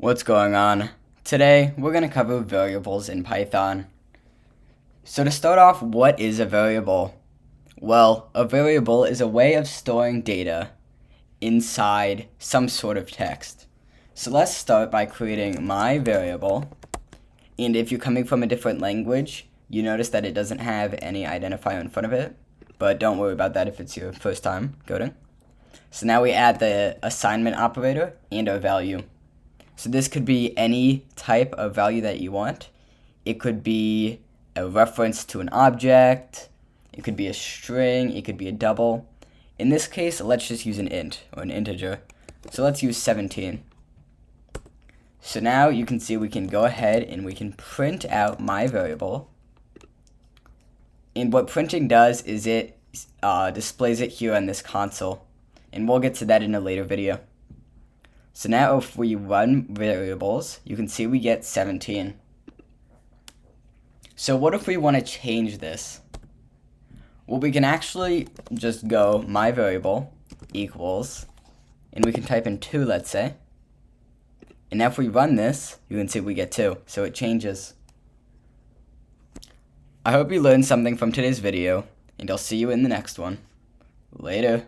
What's going on? Today, we're going to cover variables in Python. So to start off, what is a variable? Well, a variable is a way of storing data inside some sort of text. So let's start by creating my variable. And if you're coming from a different language, you notice that it doesn't have any identifier in front of it. But don't worry about that if it's your first time coding. So now we add the assignment operator and our value. So this could be any type of value that you want. It could be a reference to an object. It could be a string. It could be a double. In this case, let's just use an int or an integer. So let's use 17. So now you can see we can go ahead and we can print out my variable. And what printing does is it displays it here on this console. And we'll get to that in a later video. So now if we run variables, you can see we get 17. So what if we want to change this? Well, we can actually just go my variable equals, and we can type in 2, let's say. And now if we run this, you can see we get 2, so it changes. I hope you learned something from today's video, and I'll see you in the next one. Later.